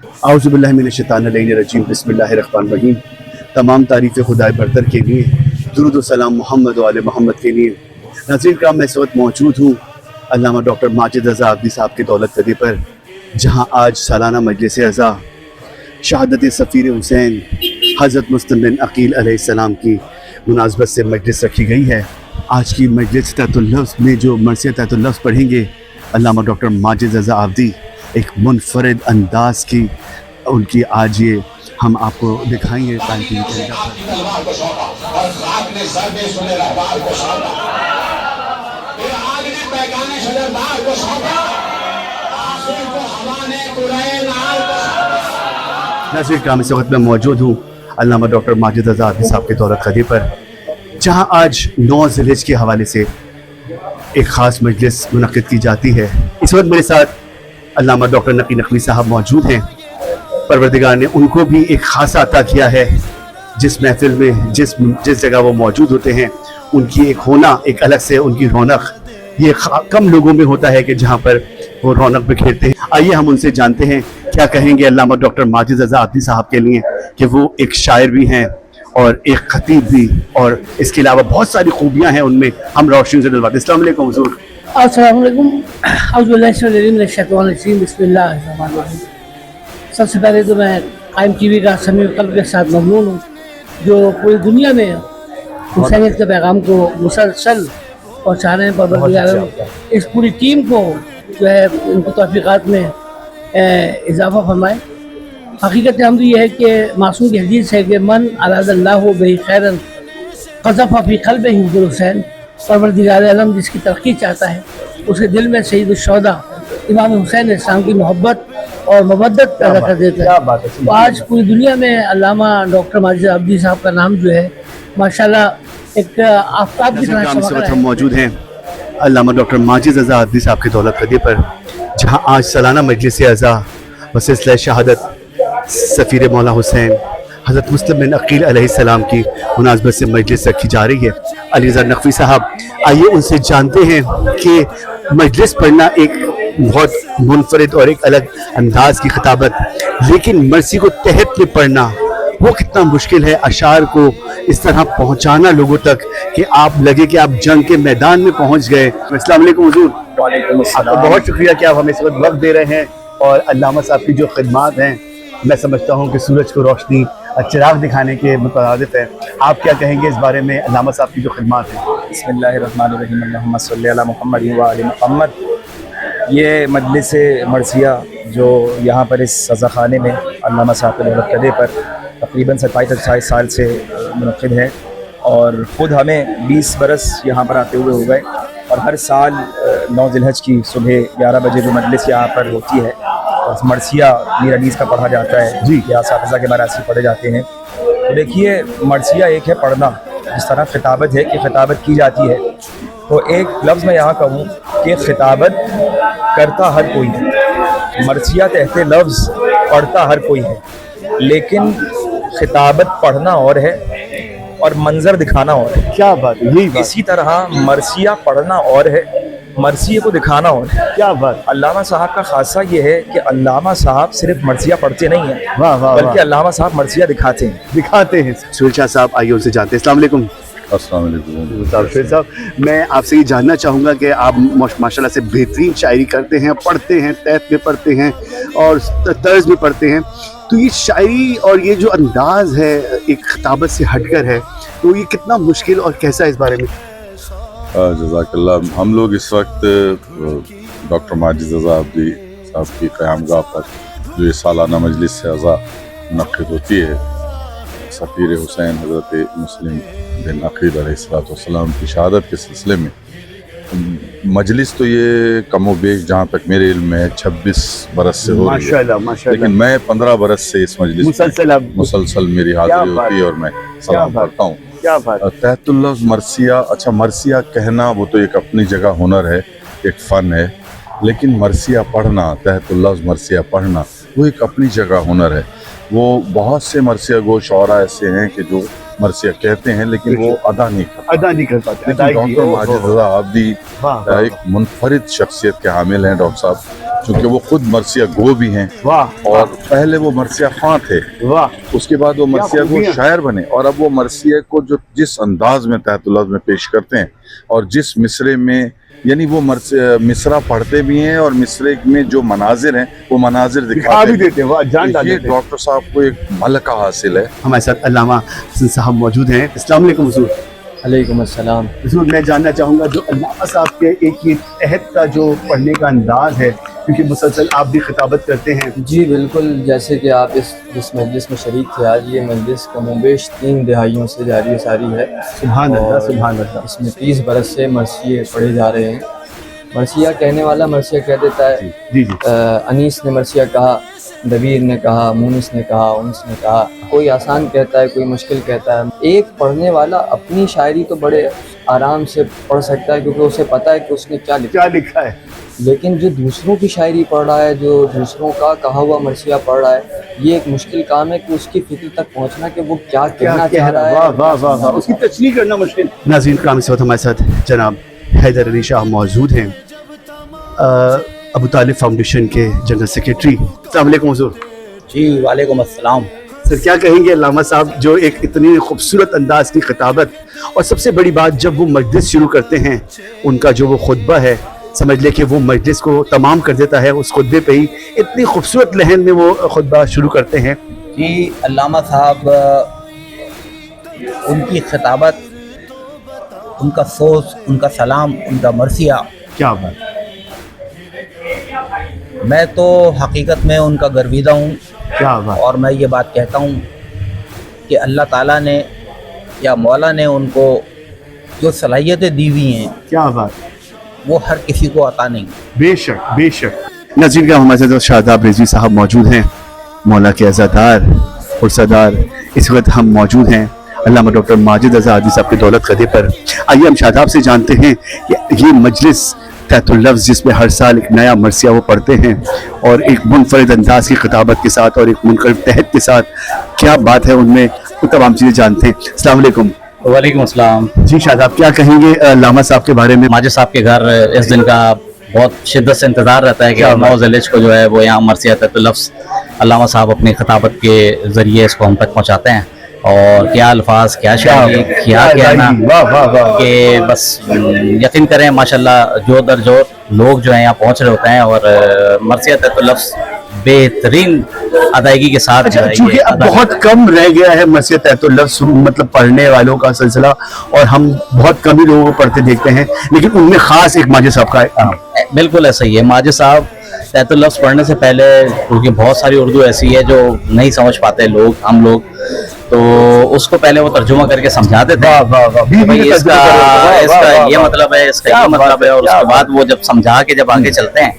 आऊज़ुबिल्लाहि मिनश्शैतानिर्रजीम बिस्मिल्लाहिर्रहमानिर्रहीम। तमाम तारीफ़ खुदाए बरतर के लिए, दुरूद व सलाम मोहम्मद व आले मोहम्मद के लिए। नाज़रीन करम, मैं इस वक्त मौजूद हूँ अल्लामा डॉक्टर माजिद रज़ा आब्दी साहब के दौलत कदे पर, जहाँ आज सालाना मजलिस अज़ा शहादत सफ़ीर हुसैन हज़रत मुस्लिम बिन अकील अलैहिस्सलाम की मुनासबत से मजलिस रखी गई है। आज की मजलिस तहतुल लफ्ज़ में जो मरसिया तहतुल लफ्ज़ पढ़ेंगे अल्लामा डॉक्टर माजिद रज़ा आब्दी, एक मुनफरिद अंदाज की उनकी आज ये हम आपको दिखाएंगे। टाइम टीवी के नाज़रीन करम, इस वक्त मैं मौजूद हूँ अल्लामा डॉक्टर माजिद रज़ा आब्दी साहब के दौलत खदे पर, जहाँ आज 9 ज़िलहिज के हवाले से एक ख़ास मजलिस मुनक़िद की जाती है। इस वक्त मेरे साथ अल्लामा डॉक्टर नकी नकवी साहब मौजूद हैं। परवरदिगार ने उनको भी एक खासा अता किया है। जिस महफिल में जिस जगह वो मौजूद होते हैं, उनकी एक होना, एक अलग से उनकी रौनक, ये कम लोगों में होता है कि जहाँ पर वो रौनक बिखेरते हैं। आइए हम उनसे जानते हैं क्या कहेंगे अल्लामा डॉक्टर माजिद रज़ा आब्दी साहब के लिए, कि वो एक शायर भी हैं और एक खतीब भी, और इसके अलावा बहुत सारी खूबियाँ हैं उनमें। हम रोशनी से डलवाते हैं। अस्सलाम वालेकुम हुज़ूर। अस्सलाम वालेकुम। बिस्मिल्लाहिर्रहमानिर्रहीम। सबसे पहले तो मैं कायम टीवी का समीर कल्ब के साथ ममनून हूँ, जो पूरी दुनिया में हुसैनियत के पैगाम को मुसलसल पहुँचाने हैं। परवरदिगार इस पूरी टीम को जो है उनको तौफीक़ात में इजाफ़ा फरमाए। हकीकत हम तो ये है कि मासूम की हदीस है कि मन अरादल्लाहु बिही खैरन क़ज़फ़ फ़ी क़ल्बिही हुसैन। परवरदिगार आलम जिसकी तरक्की चाहता है, उसके दिल में सैयद शुहदा इमाम हुसैन इस्लाम की मोहब्बत और मवद्दत पैदा कर देता है। तो आज पूरी दुनिया में अल्लामा डॉक्टर माजिद आब्दी साहब का नाम जो है माशाल्लाह एक आफताब की तरह चमक रहा है। हम मौजूद हैं अल्लामा डॉक्टर माजिद रज़ा आब्दी साहब के दौलत कदे पर, जहाँ आज सालाना मजलिस अज़ा व सिलसिला शहादत सफ़ीर मौला हुसैन हज़रत मुस्लिम बिन अकील अलैहिस्सलाम की मुनासबत से मजलिस रखी जा रही है। अली रज़ा नकवी साहब, आइए उनसे जानते हैं कि मजलिस पढ़ना एक बहुत मुनफरिद और एक अलग अंदाज की खिताबत, लेकिन मर्सी को तहत में पढ़ना वो कितना मुश्किल है। अशार को इस तरह पहुंचाना लोगों तक कि आप लगे कि आप जंग के मैदान में पहुंच गए। अस्सलाम वालेकुम हुजूर। वालेकुम अस्सलाम। आपका बहुत शुक्रिया कि आप हमें इस वक्त दे रहे हैं, और अल्लामा साहब की जो खिदमात हैं, मैं समझता हूँ कि सूरज को रोशनी चिराग दिखाने के मुताबिक है। आप क्या कहेंगे इस बारे में, अल्लामा साहब की जो खिदमात हैं? बिस्मिल्लाहिर्रहमानिर्रहीम। अल्लाहुम्मा सल्ली अला मुहम्मद व आले मुहम्मद। ये मजलिस मरसिया जो यहाँ पर इस सज़ाख़ाने में अल्लामा साहब के दौलत कदे पर तकरीबन 27-28 साल से मुनक़िद है, और ख़ुद हमें 20 बरस यहाँ पर आते हुए हो गए। और हर साल 9 ज़िलहज की सुबह 11 बजे जो मजलिस यहाँ पर होती है, और मरसिया मीर अनीस का पढ़ा जाता है जी, या साफ़ज़ा के मरासी पढ़े जाते हैं। तो देखिए, मरसिया एक है पढ़ना, जिस तरह खिताबत है कि खिताबत की जाती है, तो एक लफ्ज़ मैं यहाँ कहूँ कि खिताबत करता हर कोई है, मरसिया तहते लफ्ज़ पढ़ता हर कोई है, लेकिन खिताबत पढ़ना और है और मंजर दिखाना और है। क्या बात है, यही बात। इसी तरह मरसिया पढ़ना और है, मरसिया को दिखाना और है। क्या बात। अल्लामा साहब का खासा ये है कि अल्लामा साहब सिर्फ मरसिया पढ़ते नहीं हैं, वाह वाह, बल्कि अल्लामा साहब मरसिया दिखाते हैं। सुहेल शाह साहब, आइए उनसे जानते हैं। अस्सलाम वालेकुम। अस्सलाम वालेकुम। सुहेल साहब, मैं आपसे ये जानना चाहूँगा कि आप माशाल्लाह से बेहतरीन शायरी करते हैं, पढ़ते हैं, तहत में पढ़ते हैं और तर्ज में पढ़ते हैं, तो ये शायरी और ये जो अंदाज़ है एक खिताबत से हटकर है, तो ये कितना मुश्किल और कैसा है, इस बारे में? जज़ाकल्लाह। हम लोग इस वक्त डॉक्टर माजिद रज़ा आब्दी साहब की क़यामगाह पर जो ये सालाना मजलिस अज़ा मुनक़्क़िद होती है, सफ़ीर हुसैन हज़रत मुस्लिम बिन अकील अलैहिस्सलाम की शहादत के सिलसिले में मजलिस, तो ये कम व बेश जहाँ तक मेरे इल्म में 26 बरस से हो रही है, लेकिन मैं 15 बरस से इस मजलिस मुसलसल मेरी हाज़िरी होती है और मैं सलाम पढ़ता हूँ। तहतुल लफ्ज़ मरसिया, अच्छा मरसिया कहना वो तो एक अपनी जगह हुनर है, एक फ़न है, लेकिन मरसिया पढ़ना, तहतुल लफ्ज़ मरसिया पढ़ना वो एक अपनी जगह हुनर है। वो बहुत से मरसिया गो शौरा ऐसे हैं कि जो मरसिया कहते हैं लेकिन वो अदा नहीं कर पाते। डॉक्टर माजिद रज़ा आब्दी एक मुनफरिद शख्सियत के हामिल हैं डॉक्टर साहब, चूँकि वो खुद मरसिया गो भी हैं वाह और पहले वो मरसिया खां थे, वाह उसके बाद वो मरसिया खूबी गो है। शायर बने और अब वो मरसिया को जो जिस अंदाज में तहत लफ्ज़ में पेश करते हैं और जिस मिसरे में, यानी वो मिसरा पढ़ते भी हैं और मिसरे में जो मनाजिर हैं वो मनाजिर दिखा दिखाते भी देते हैं, वाह जान डाल ये देते हैं। डॉक्टर साहब को एक मलका हासिल है। हमारे साथ अल्लामा हसन साहब मौजूद हैं। अस्सलाम वालेकुम हुजूर। अलैकुम अस्सलाम। हुजूर मैं जानना चाहूँगा जो अल्लामा साहब के एक ये तहत का जो पढ़ने का अंदाज है, क्योंकि मुसलसल आप भी खिताबत करते हैं। जी बिल्कुल, जैसे कि आप जिस मजलिस में शरीक थे आज, ये मजलिस कमोबेश 3 दिहाइयों से जारी सारी है सुभान अल्लाह और सुभान अल्लाह। इसमें 30 बरस से मरसिये पढ़े जा रहे हैं। मरसिया कहने वाला मरसिया कह देता है। जी जी अनीस ने मरसिया कहा, दबीर ने कहा, मुनिस ने कहा, उनस ने कहा, कोई आसान कहता है, कोई मुश्किल कहता है। एक पढ़ने वाला अपनी शायरी तो बड़े आराम से पढ़ सकता है क्योंकि उसे पता है कि उसने क्या लिखा, क्या लिखा है। लेकिन जो दूसरों की शायरी पढ़ रहा है, जो दूसरों का कहा हुआ मरसिया पढ़ रहा है, ये एक मुश्किल काम है कि उसकी फिक्र तक पहुंचना कि वो क्या कहना चाह रहा है। वाह वाह वाह वाह, उसकी तशरीह करना मुश्किल। नाज़रीन कराम, इस वक्त हमारे साथ जनाब हैदर अली शाह मौजूद हैं, अबू तालिब फाउंडेशन के जनरल सेक्रेटरी। अस्सलाम वालेकुम हुजूर। जी वालेकुम अस्सलाम। सर क्या कहेंगे अल्लामा साहब जो एक इतनी खूबसूरत अंदाज की खिताबत, और सबसे बड़ी बात जब वो मजलिस शुरू करते हैं उनका जो वो खुतबा है, समझ ले कि वो मजलिस को तमाम कर देता है। उस खुतबे पे ही इतनी खूबसूरत लहन में वो खुतबा शुरू करते हैं। जी अल्लामा साहब, उनकी खिताबत, उनका सोच, उनका सलाम, उनका मरसिया, क्या बात। मैं तो हकीकत में उनका गर्विदा हूँ क्या बात। और मैं ये बात कहता हूँ कि अल्लाह ताला ने या मौला ने उनको जो सलाहियतें दी हुई हैं क्या बात। वो हर किसी को अता नहीं। बेशक बेशक। नाज़रीन का हमारे साथ शादाब रिजवी साहब मौजूद हैं, मौला के अज़ादार और सरदार। इस वक्त हम मौजूद हैं अल्लामा डॉक्टर माजिद रज़ा आदी साहब के दौलत क़दे पर। आइए हम शादाब से जानते हैं कि ये मजलिस तहतुल लफ्ज़ जिसमें हर साल एक नया मरसिया वो पढ़ते हैं और एक मुनफरिद अंदाज की खिताबत के साथ और एक मुनफरिद तहत के साथ, क्या बात है उनमें, वो तमाम चीज़ें जानते हैं। अस्सलाम वालेकुम। वालेकुम अस्सलाम। जी शादाब, क्या कहेंगे अल्लामा साहब के बारे में। माजिद साहब के घर इस दिन का बहुत शिद्दत से इंतज़ार रहता है कि 9 ज़िलहिज को जो है वो यहाँ मरसिया तहतुल लफ्ज़ अल्लामा साहब अपनी खिताबत के ज़रिए इसको हम तक पहुँचाते हैं। और क्या अल्फाज, क्या शायरी, क्या कहना कि बस यकीन करें माशाल्लाह जोर दर जोर लोग जो है यहाँ पहुँच रहे होते हैं और मरसिया तहतुल लफ्ज़ बेहतरीन अदायगी के साथ जो है चूँकि ये अब अदा बहुत कम रह गया है मरसिया तहतुल लफ्ज़ मतलब पढ़ने वालों का सिलसिला, और हम बहुत कम ही लोगों को पढ़ते देखते हैं, लेकिन उनमें खास एक माजिद साहब का बिल्कुल ऐसा ही है। माजिद साहब तहतुल लफ्ज़ पढ़ने से पहले, क्योंकि बहुत सारी उर्दू ऐसी है जो नहीं समझ पाते लोग, हम लोग, तो उसको पहले वो तर्जुमा करके समझाते थे कि भाई इसका ये मतलब है, इसका ये मतलब है, और उसके बाद वो जब समझा के जब आगे चलते हैं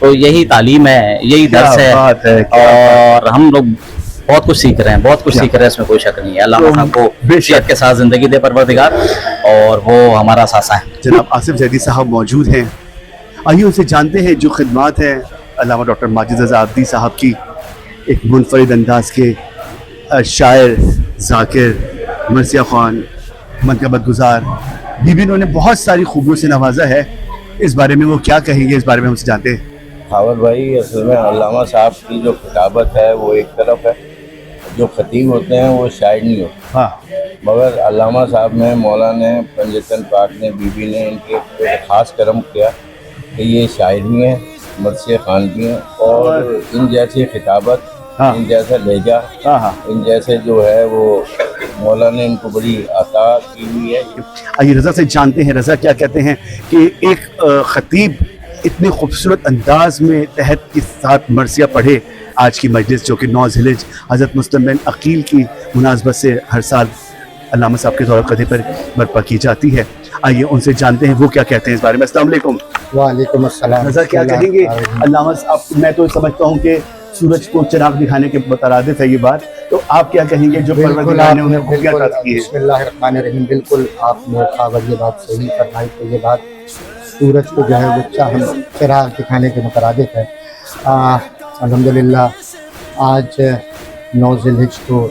तो यही तालीम है, यही दर्स है। और हम लोग बहुत कुछ सीख रहे हैं, बहुत कुछ सीख रहे हैं, इसमें कोई शक नहीं है। अल्लाह साहब को सेहत के साथ ज़िंदगी दे परवरदिगार, और वो हमारा सासा है। जनाब आसिफ जैदी साहब मौजूद हैं, आइए उनसे जानते हैं जो खिदमात है अल्लामा डॉक्टर माजिद रज़ा आदी साहब की। एक मुनफरिद अंदाज के शायर, ज़ाकिर, मरसिया ख़ान, मनक़बत गुज़ार, बीबी इन्होंने बहुत सारी खूबियों से नवाजा है। इस बारे में वो क्या कहेंगे, इस बारे में हमसे जानते हैं। हावल भाई, असल में अल्लामा साहब की जो किताबत है वो एक तरफ है, जो ख़तीब होते हैं वो शायर नहीं होते। हाँ, मगर अल्लामा साहब ने, मौला ने, पंजतन पाक ने, बीबी ने इनके ऊपर ख़ास करम किया कि ये शायर भी हैं, मरसिया ख़ान भी हैं, और इन जैसी खिताबत, हाँ, इन जैसा लहजा, हाँ, इन जैसे जो है वो मौला ने इनको बड़ी अता की हुई है। आइए रज़ा से जानते हैं रज़ा क्या कहते हैं कि एक ख़तीब इतने खूबसूरत अंदाज में तहत के साथ मरसिया पढ़े। आज की मजलिस जो कि 9 ज़िलहिज हज़रत मुस्लिम बिन अकील की मुनासबत से हर साल अल्लामा साहब के दौलत क़दे पर बर्पा की जाती है। आइए उनसे जानते हैं वो क्या कहते हैं इस बारे में। अस्सलाम वालेकुम। वालेकुम अस्सलाम। रज़ा क्या कहेंगे अल्लामा साहब, मैं तो समझता हूँ कि सूरज को चिराग दिखाने के मुतरादिफ है ये बात, तो आप क्या कहेंगे जो परवरदिगार ने उन्हें खूबियां अता की है। बिस्मिल्लाहिर्रहमानिर्रहीम, बिल्कुल आपने खाबर ये बात सही फरमाई। तो ये बात सूरज को जो है वो चिराग दिखाने के मुतरादिफ है। अल्हम्दुलिल्लाह आज 9 ज़िलहिज को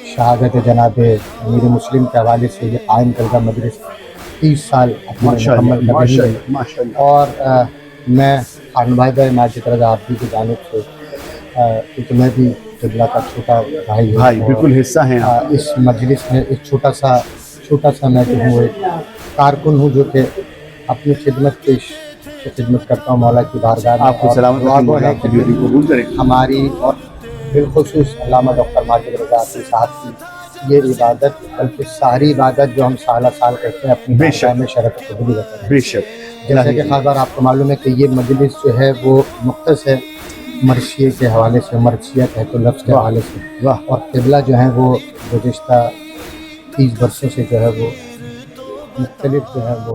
शहादत जनाब अमीर मुस्लिम के हवाले से ये कायम करदा मजलिस 30 साल अपने मुकम्मल कर रही है। और मैं खान भाई माजिद रज़ा आपकी की जानिब से क्योंकि मैं भी क़िबला का छोटा भाई हूँ भाई और, बिल्कुल हिस्सा हैं आप। इस मजलिस में एक छोटा सा मैं जो हूँ एक कारकुन हूँ जो कि अपनी खिदमत करता हूँ मौला की बारगाह में। आपको और सलामत दुआ रखें, गो मौला है आपकी कि ड्यूटी कबूल करे। हमारी और बिलखुसूस अल्लामा डॉक्टर माजिद रज़ा आपकी साहब की ये इबादत बल्कि सारी इबादत जो हम साल साल करते हैं अपनी बेशक। बारगाह में शरफ कबूली करते हैं। बेशक। जैसे कि खासबार आपको मालूम है कि ये मजलिस जो है वो मुख्तस है मरसिए के हवाले से, मरसिया कहते तो लफ्ज़ के हवाले से, वाह। और क़िबला जो है वो गुज़िश्ता 30 वर्षों से जो है वो मुख्तलिफ जो है वो